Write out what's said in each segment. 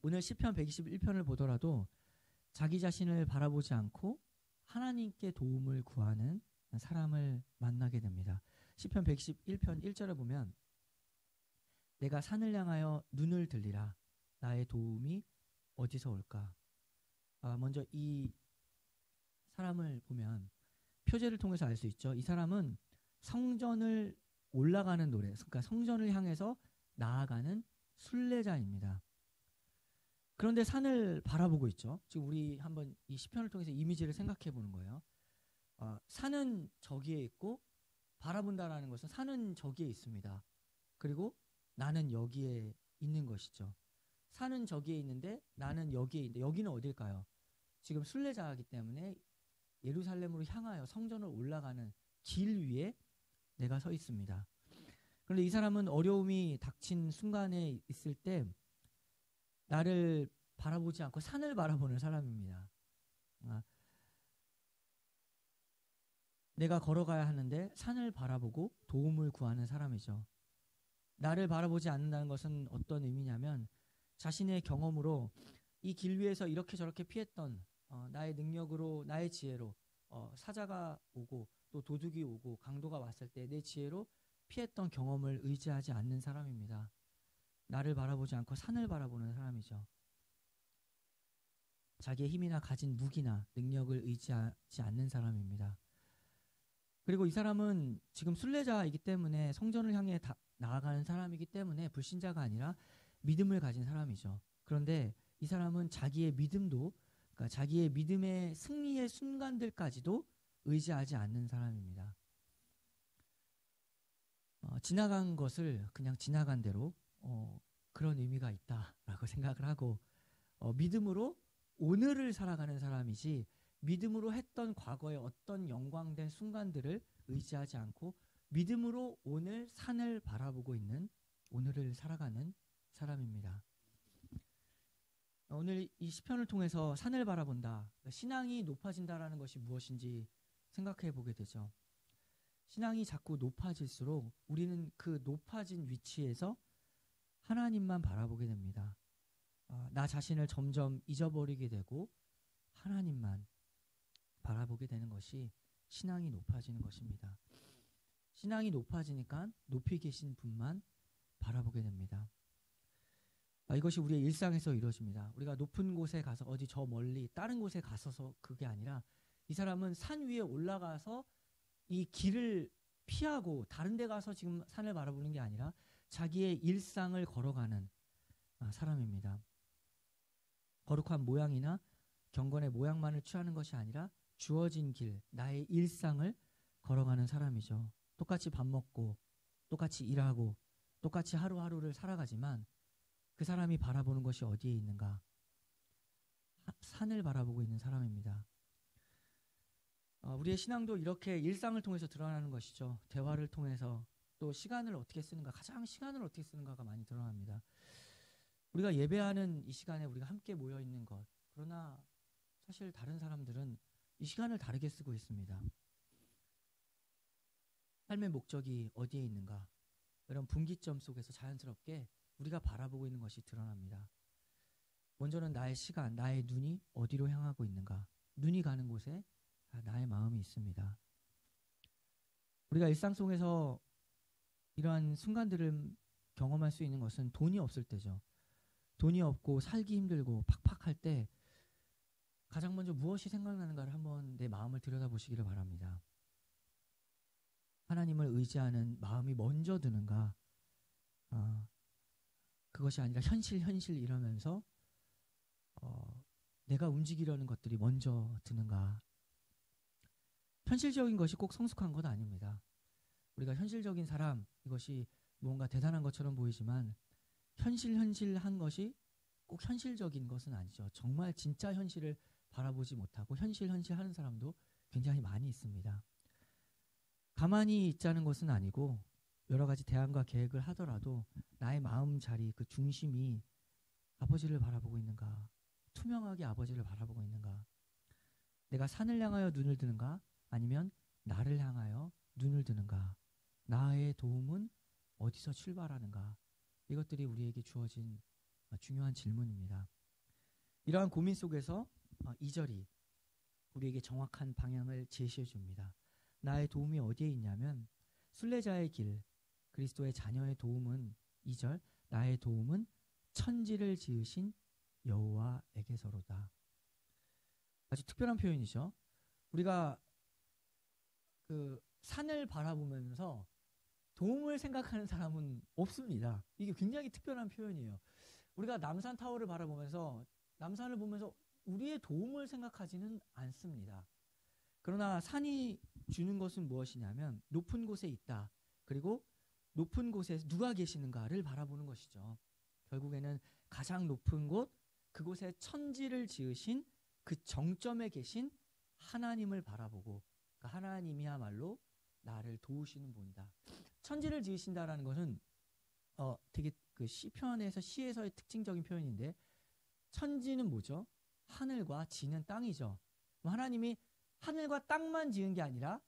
오늘 시편 121편을 보더라도 자기 자신을 바라보지 않고 하나님께 도움을 구하는 사람을 만나게 됩니다. 시편 121편 1절에 보면 내가 산을 향하여 눈을 들리라. 나의 도움이 어디서 올까? 먼저 이 사람을 보면 표제를 통해서 알 수 있죠. 이 사람은 성전을 올라가는 노래, 그러니까 성전을 향해서 나아가는 순례자입니다. 그런데 산을 바라보고 있죠. 지금 우리 한번 이 시편을 통해서 이미지를 생각해 보는 거예요. 산은 저기에 있고 바라본다라는 것은 산은 저기에 있습니다. 그리고 나는 여기에 있는 것이죠. 산은 저기에 있는데 나는 여기에 있는데 여기는 어딜까요? 지금 순례자이기 때문에 예루살렘으로 향하여 성전을 올라가는 길 위에 내가 서 있습니다. 그런데 이 사람은 어려움이 닥친 순간에 있을 때 나를 바라보지 않고 산을 바라보는 사람입니다. 내가 걸어가야 하는데 산을 바라보고 도움을 구하는 사람이죠. 나를 바라보지 않는다는 것은 어떤 의미냐면 자신의 경험으로 이 길 위에서 이렇게 저렇게 피했던 나의 능력으로 나의 지혜로 사자가 오고 또 도둑이 오고 강도가 왔을 때 내 지혜로 피했던 경험을 의지하지 않는 사람입니다. 나를 바라보지 않고 산을 바라보는 사람이죠. 자기의 힘이나 가진 무기나 능력을 의지하지 않는 사람입니다. 그리고 이 사람은 지금 순례자이기 때문에 성전을 향해 나아가는 사람이기 때문에 불신자가 아니라 믿음을 가진 사람이죠. 그런데 이 사람은 자기의 믿음도, 그러니까 자기의 믿음의 승리의 순간들까지도 의지하지 않는 사람입니다. 지나간 것을 그냥 지나간 대로 그런 의미가 있다라고 생각을 하고 믿음으로 오늘을 살아가는 사람이지 믿음으로 했던 과거의 어떤 영광된 순간들을 의지하지 않고 믿음으로 오늘 산을 바라보고 있는 오늘을 살아가는 사람입니다. 오늘 이 시편을 통해서 산을 바라본다, 신앙이 높아진다라는 것이 무엇인지 생각해 보게 되죠. 신앙이 자꾸 높아질수록 우리는 그 높아진 위치에서 하나님만 바라보게 됩니다. 나 자신을 점점 잊어버리게 되고 하나님만 바라보게 되는 것이 신앙이 높아지는 것입니다. 신앙이 높아지니까 높이 계신 분만 바라보게 됩니다. 이것이 우리의 일상에서 이루어집니다. 우리가 높은 곳에 가서 어디 저 멀리 다른 곳에 가서서 그게 아니라 이 사람은 산 위에 올라가서 이 길을 피하고 다른 데 가서 지금 산을 바라보는 게 아니라 자기의 일상을 걸어가는 사람입니다. 거룩한 모양이나 경건의 모양만을 취하는 것이 아니라 주어진 길, 나의 일상을 걸어가는 사람이죠. 똑같이 밥 먹고 똑같이 일하고 똑같이 하루하루를 살아가지만 그 사람이 바라보는 것이 어디에 있는가? 산을 바라보고 있는 사람입니다. 우리의 신앙도 이렇게 일상을 통해서 드러나는 것이죠. 대화를 통해서 또 시간을 어떻게 쓰는가, 가장 시간을 어떻게 쓰는가가 많이 드러납니다. 우리가 예배하는 이 시간에 우리가 함께 모여 있는 것, 그러나 사실 다른 사람들은 이 시간을 다르게 쓰고 있습니다. 삶의 목적이 어디에 있는가, 이런 분기점 속에서 자연스럽게 우리가 바라보고 있는 것이 드러납니다. 먼저는 나의 시간, 나의 눈이 어디로 향하고 있는가. 눈이 가는 곳에 나의 마음이 있습니다. 우리가 일상 속에서 이러한 순간들을 경험할 수 있는 것은 돈이 없을 때죠. 돈이 없고 살기 힘들고 팍팍할 때 가장 먼저 무엇이 생각나는가를 한번 내 마음을 들여다보시기를 바랍니다. 하나님을 의지하는 마음이 먼저 드는가, 그것이 아니라 현실 이러면서 내가 움직이려는 것들이 먼저 드는가. 현실적인 것이 꼭 성숙한 건 아닙니다. 우리가 현실적인 사람, 이것이 무언가 대단한 것처럼 보이지만 현실한 것이 꼭 현실적인 것은 아니죠. 정말 진짜 현실을 바라보지 못하고 현실 하는 사람도 굉장히 많이 있습니다. 가만히 있자는 것은 아니고 여러 가지 대안과 계획을 하더라도 나의 마음 자리, 그 중심이 아버지를 바라보고 있는가, 투명하게 아버지를 바라보고 있는가, 내가 산을 향하여 눈을 드는가 아니면 나를 향하여 눈을 드는가, 나의 도움은 어디서 출발하는가. 이것들이 우리에게 주어진 중요한 질문입니다. 이러한 고민 속에서 2절이 우리에게 정확한 방향을 제시해 줍니다. 나의 도움이 어디에 있냐면 순례자의 길, 그리스도의 자녀의 도움은 2절, 나의 도움은 천지를 지으신 여호와에게서로다. 아주 특별한 표현이죠. 우리가 그 산을 바라보면서 도움을 생각하는 사람은 없습니다. 이게 굉장히 특별한 표현이에요. 우리가 남산 타워를 바라보면서 남산을 보면서 우리의 도움을 생각하지는 않습니다. 그러나 산이 주는 것은 무엇이냐면 높은 곳에 있다. 그리고 높은 곳에 누가 계시는가를 바라보는 것이죠. 결국에는 가장 높은 곳, 그곳에 천지를 지으신 그 정점에 계신 하나님을 바라보고 그 하나님이야말로 나를 도우시는 분이다. 천지를 지으신다라는 것은 되게 그 시에서의 특징적인 표현인데 천지는 뭐죠? 하늘과 지는 땅이죠. 하나님이 하늘과 땅만 지은 게 아니라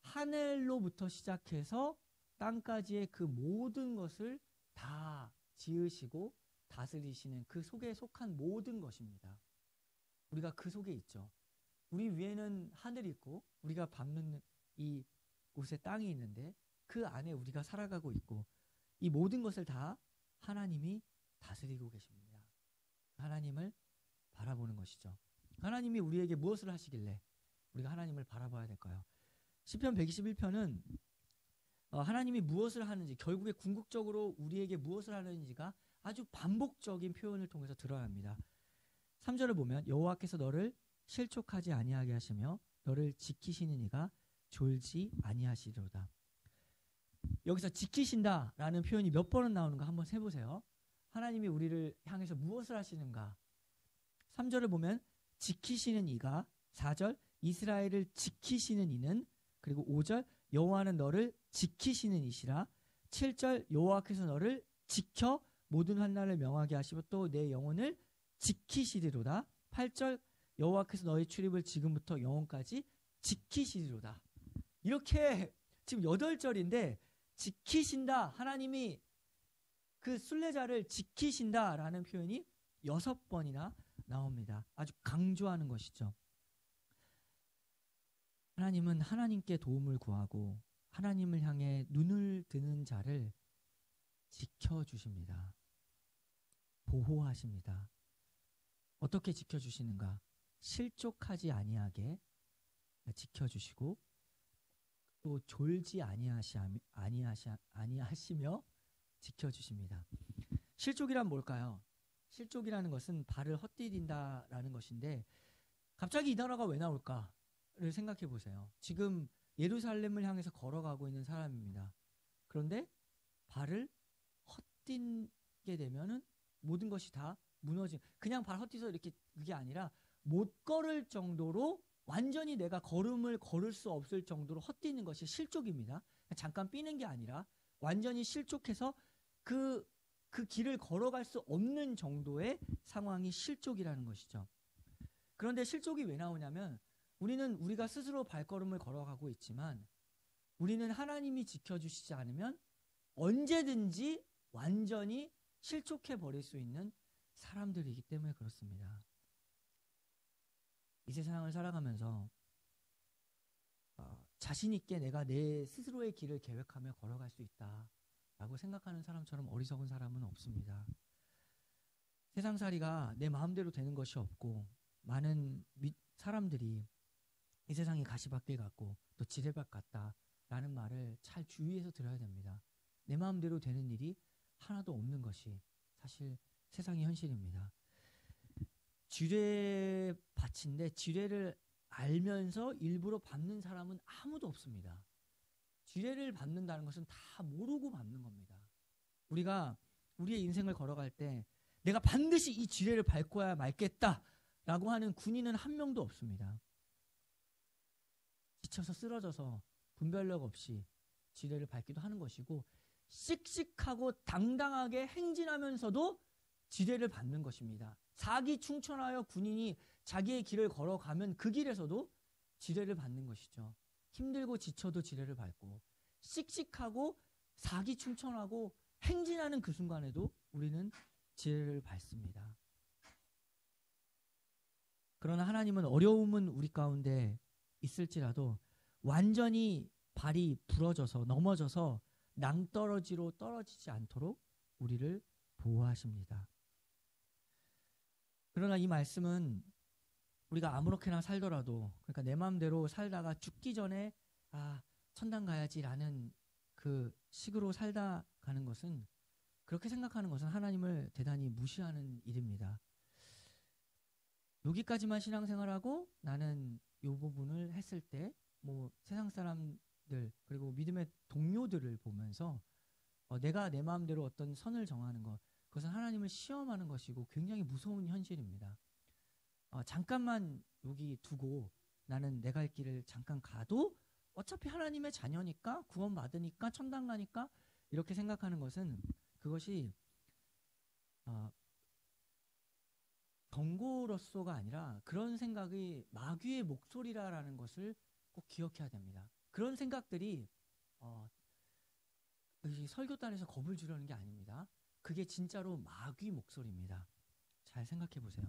하늘로부터 시작해서 땅까지의 그 모든 것을 다 지으시고 다스리시는 그 속에 속한 모든 것입니다. 우리가 그 속에 있죠. 우리 위에는 하늘이 있고 우리가 밟는 이 곳에 땅이 있는데 그 안에 우리가 살아가고 있고 이 모든 것을 다 하나님이 다스리고 계십니다. 하나님을 바라보는 것이죠. 하나님이 우리에게 무엇을 하시길래 우리가 하나님을 바라봐야 될까요? 시편 121편은 하나님이 무엇을 하는지, 결국에 궁극적으로 우리에게 무엇을 하는지가 아주 반복적인 표현을 통해서 드러야 합니다. 3절을 보면 여호와께서 너를 실족하지 아니하게 하시며 너를 지키시는 이가 졸지 아니하시리로다. 여기서 지키신다라는 표현이 몇 번은 나오는가 한번 세보세요. 하나님이 우리를 향해서 무엇을 하시는가. 3절을 보면 지키시는 이가, 4절 이스라엘을 지키시는 이는, 그리고 5절 여호와는 너를 지키시는 이시라, 7절 여호와께서 너를 지켜 모든 환난을 명하게 하시고 또 내 영혼을 지키시리로다. 8절 여호와께서 너의 출입을 지금부터 영원까지 지키시리로다. 이렇게 지금 8절인데 지키신다, 하나님이 그 순례자를 지키신다라는 표현이 6번이나 나옵니다. 아주 강조하는 것이죠. 하나님은 하나님께 도움을 구하고 하나님을 향해 눈을 드는 자를 지켜주십니다. 보호하십니다. 어떻게 지켜주시는가? 실족하지 아니하게 지켜주시고 또 졸지 아니하시며 지켜주십니다. 실족이란 뭘까요? 실족이라는 것은 발을 헛디딘다라는 것인데 갑자기 이 단어가 왜 나올까를 생각해 보세요. 지금 예루살렘을 향해서 걸어가고 있는 사람입니다. 그런데 발을 헛디게 되면은 모든 것이 다 무너진, 그냥 발 헛디서 이렇게 그게 아니라 못 걸을 정도로 완전히 내가 걸음을 걸을 수 없을 정도로 헛디는 것이 실족입니다. 잠깐 삐는 게 아니라 완전히 실족해서 그 길을 걸어갈 수 없는 정도의 상황이 실족이라는 것이죠. 그런데 실족이 왜 나오냐면 우리가 스스로 발걸음을 걸어가고 있지만 우리는 하나님이 지켜주시지 않으면 언제든지 완전히 실족해 버릴 수 있는 사람들이기 때문에 그렇습니다. 이 세상을 살아가면서 자신 있게 내가 내 스스로의 길을 계획하며 걸어갈 수 있다라고 생각하는 사람처럼 어리석은 사람은 없습니다. 세상살이가 내 마음대로 되는 것이 없고 많은 사람들이 이 세상이 가시밭길 같고 또 지뢰밭 같다라는 말을 잘 주의해서 들어야 됩니다. 내 마음대로 되는 일이 하나도 없는 것이 사실 세상의 현실입니다. 지뢰밭인데 지뢰를 알면서 일부러 밟는 사람은 아무도 없습니다. 지뢰를 밟는다는 것은 다 모르고 밟는 겁니다. 우리가 우리의 인생을 걸어갈 때 내가 반드시 이 지뢰를 밟고야 말겠다라고 하는 군인은 한 명도 없습니다. 지쳐서 쓰러져서 분별력 없이 지뢰를 밟기도 하는 것이고 씩씩하고 당당하게 행진하면서도 지뢰를 밟는 것입니다. 사기충천하여 군인이 자기의 길을 걸어가면 그 길에서도 지뢰를 밟는 것이죠. 힘들고 지쳐도 지뢰를 밟고 씩씩하고 사기충천하고 행진하는 그 순간에도 우리는 지혜를 받습니다. 그러나 하나님은 어려움은 우리 가운데 있을지라도 완전히 발이 부러져서 넘어져서 낭떠러지로 떨어지지 않도록 우리를 보호하십니다. 그러나 이 말씀은 우리가 아무렇게나 살더라도, 그러니까 내 마음대로 살다가 죽기 전에 천당 가야지라는 그 식으로 살다 가는 것은, 그렇게 생각하는 것은 하나님을 대단히 무시하는 일입니다. 여기까지만 신앙생활하고 나는 이 부분을 했을 때 뭐 세상 사람들 그리고 믿음의 동료들을 보면서 내가 내 마음대로 어떤 선을 정하는 것, 그것은 하나님을 시험하는 것이고 굉장히 무서운 현실입니다. 잠깐만 여기 두고 나는 내 갈 길을 잠깐 가도 어차피 하나님의 자녀니까 구원받으니까 천당 가니까 이렇게 생각하는 것은, 그것이 경고로서가 아니라 그런 생각이 마귀의 목소리라는 것을 꼭 기억해야 됩니다. 그런 생각들이 설교단에서 겁을 주려는 게 아닙니다. 그게 진짜로 마귀 목소리입니다. 잘 생각해 보세요.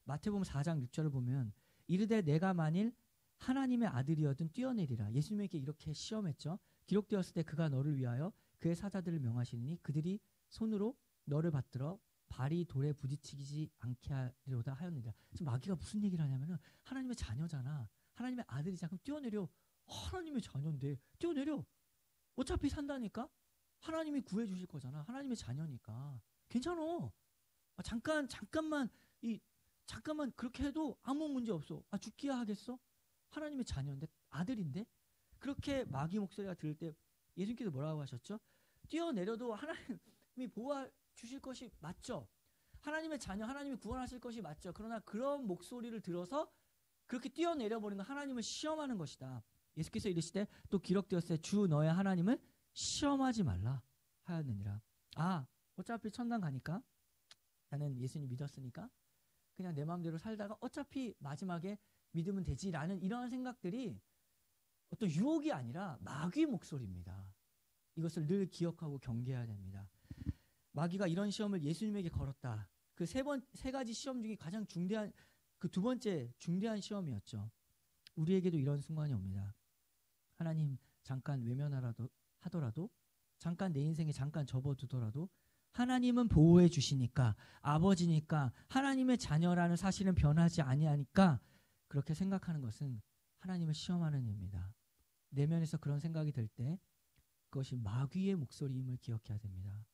마태복음 4장 6절을 보면 이르되 내가 만일 하나님의 아들이어든 뛰어내리라. 예수님에게 이렇게 시험했죠. 기록되었을 때 그가 너를 위하여 그의 사자들을 명하시니 그들이 손으로 너를 받들어 발이 돌에 부딪히지 않게 하리로다 하였느니라. 지금 마귀가 무슨 얘기를 하냐면은 하나님의 자녀잖아. 하나님의 아들이잖아. 그럼 뛰어내려. 하나님의 자녀인데 뛰어내려. 어차피 산다니까. 하나님이 구해주실 거잖아. 하나님의 자녀니까. 괜찮아. 잠깐만 그렇게 해도 아무 문제 없어. 죽기야 하겠어? 하나님의 자녀인데, 아들인데. 그렇게 마귀 목소리가 들을 때 예수님께서 뭐라고 하셨죠? 뛰어내려도 하나님이 보호해 주실 것이 맞죠. 하나님의 자녀, 하나님이 구원하실 것이 맞죠. 그러나 그런 목소리를 들어서 그렇게 뛰어내려 버리는 건 하나님을 시험하는 것이다. 예수께서 이르시되 또 기록되었을 때 주 너의 하나님을 시험하지 말라 하였느니라. 어차피 천당 가니까, 나는 예수님 믿었으니까 그냥 내 마음대로 살다가 어차피 마지막에 믿으면 되지라는 이러한 생각들이 어떤 유혹이 아니라 마귀 목소리입니다. 이것을 늘 기억하고 경계해야 됩니다. 마귀가 이런 시험을 예수님에게 걸었다. 그 세 가지 시험 중에 가장 중대한, 그 두 번째 중대한 시험이었죠. 우리에게도 이런 순간이 옵니다. 하나님 잠깐 하더라도, 잠깐 내 인생에 잠깐 접어두더라도 하나님은 보호해 주시니까, 아버지니까, 하나님의 자녀라는 사실은 변하지 아니하니까 그렇게 생각하는 것은 하나님을 시험하는 일입니다. 내면에서 그런 생각이 들 때 그것이 마귀의 목소리임을 기억해야 됩니다.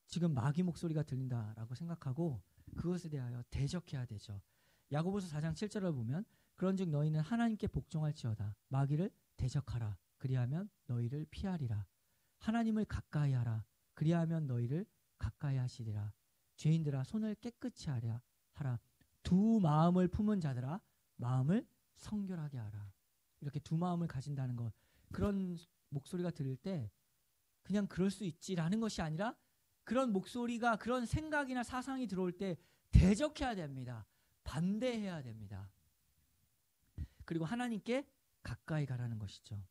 지금 마귀 목소리가 들린다라고 생각하고 그것에 대하여 대적해야 되죠. 야고보서 4장 7절을 보면 그런즉 너희는 하나님께 복종할지어다. 마귀를 대적하라. 그리하면 너희를 피하리라. 하나님을 가까이 하라. 그리하면 너희를 가까이 하시리라. 죄인들아 손을 깨끗이 하라. 두 마음을 품은 자들아 마음을 성결하게 하라. 이렇게 두 마음을 가진다는 것, 그런 목소리가 들을 때 그냥 그럴 수 있지라는 것이 아니라 그런 목소리가, 그런 생각이나 사상이 들어올 때 대적해야 됩니다. 반대해야 됩니다. 그리고 하나님께 가까이 가라는 것이죠.